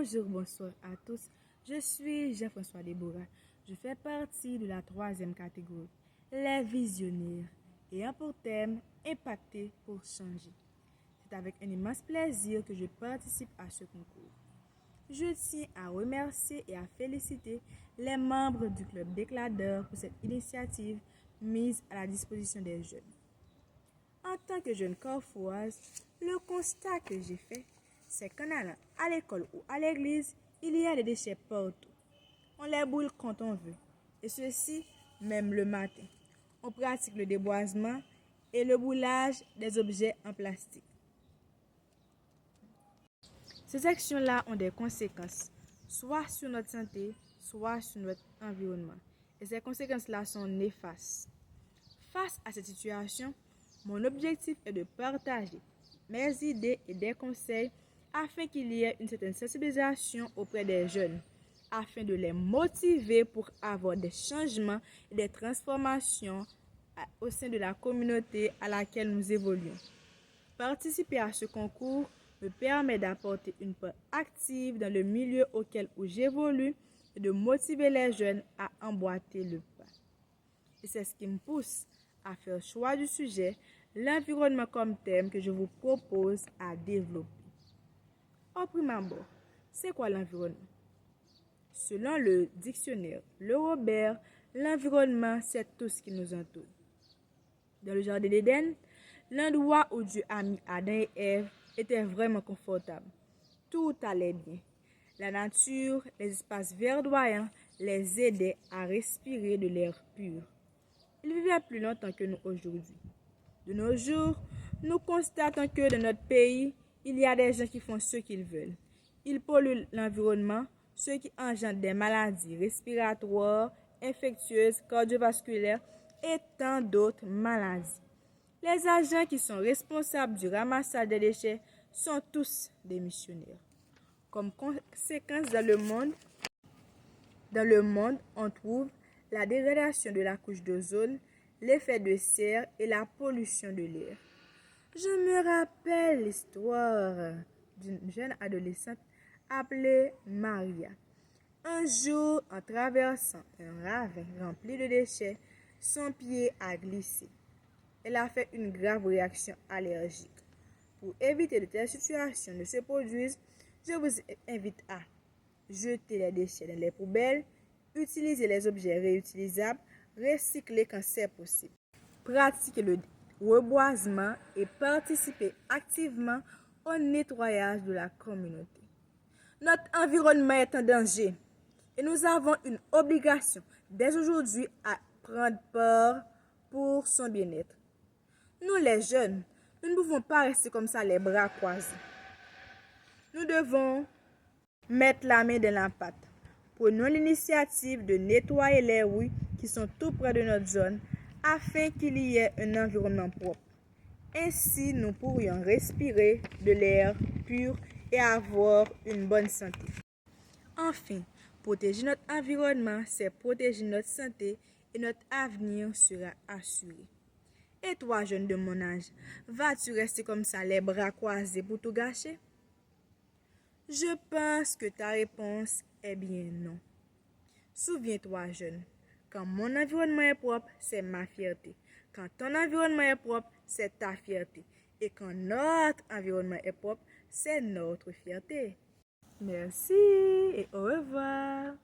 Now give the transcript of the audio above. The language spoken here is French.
Bonjour, bonsoir à tous. Je suis Jean-François Déborah. Je fais partie de la troisième catégorie, les visionnaires, ayant pour thème impacter pour changer. C'est avec un immense plaisir que je participe à ce concours. Je tiens à remercier et à féliciter les membres du club d'écladeurs pour cette initiative mise à la disposition des jeunes. En tant que jeune carrefoise, le constat que j'ai fait, c'est qu'en allant à l'école ou à l'église, il y a des déchets partout. On les brûle quand on veut, et ceci même le matin. On pratique le déboisement et le brûlage des objets en plastique. Ces actions-là ont des conséquences, soit sur notre santé, soit sur notre environnement. Et ces conséquences-là sont néfastes. Face à cette situation, mon objectif est de partager mes idées et des conseils afin qu'il y ait une certaine sensibilisation auprès des jeunes, afin de les motiver pour avoir des changements et des transformations au sein de la communauté à laquelle nous évoluons. Participer à ce concours me permet d'apporter une part active dans le milieu auquel j'évolue et de motiver les jeunes à emboîter le pas. Et c'est ce qui me pousse à faire choix du sujet, l'environnement comme thème que je vous propose à développer. Au premier abord, c'est quoi l'environnement? Selon le dictionnaire Le Robert, l'environnement, c'est tout ce qui nous entoure. Dans le jardin d'Éden, l'endroit où Dieu a mis Adam et Ève était vraiment confortable. Tout allait bien. La nature, les espaces verdoyants les aidaient à respirer de l'air pur. Ils vivaient plus longtemps que nous aujourd'hui. De nos jours, nous constatons que dans notre pays, il y a des gens qui font ce qu'ils veulent. Ils polluent l'environnement, ce qui engendre des maladies respiratoires, infectieuses, cardiovasculaires et tant d'autres maladies. Les agents qui sont responsables du ramassage des déchets sont tous des missionnaires. Comme conséquence dans le monde, on trouve la dégradation de la couche d'ozone, l'effet de serre et la pollution de l'air. Je me rappelle l'histoire d'une jeune adolescente appelée Maria. Un jour, en traversant un ravin rempli de déchets, son pied a glissé. Elle a fait une grave réaction allergique. Pour éviter que de telles situations ne se produisent, je vous invite à jeter les déchets dans les poubelles, utiliser les objets réutilisables, recycler quand c'est possible, pratiquer le reboisement et participer activement au nettoyage de la communauté. Notre environnement est en danger et nous avons une obligation dès aujourd'hui à prendre part pour son bien-être. Nous les jeunes, nous ne pouvons pas rester comme ça les bras croisés. Nous devons mettre la main dans la pâte. Prenons l'initiative de nettoyer les rues qui sont tout près de notre zone afin qu'il y ait un environnement propre. Ainsi, nous pourrions respirer de l'air pur et avoir une bonne santé. Enfin, protéger notre environnement, c'est protéger notre santé et notre avenir sera assuré. Et toi, jeune de mon âge, vas-tu rester comme ça, les bras croisés pour tout gâcher? Je pense que ta réponse est bien non. Souviens-toi, jeune, quand mon environnement est propre, c'est ma fierté. Quand ton environnement est propre, c'est ta fierté. Et quand notre environnement est propre, c'est notre fierté. Merci et au revoir.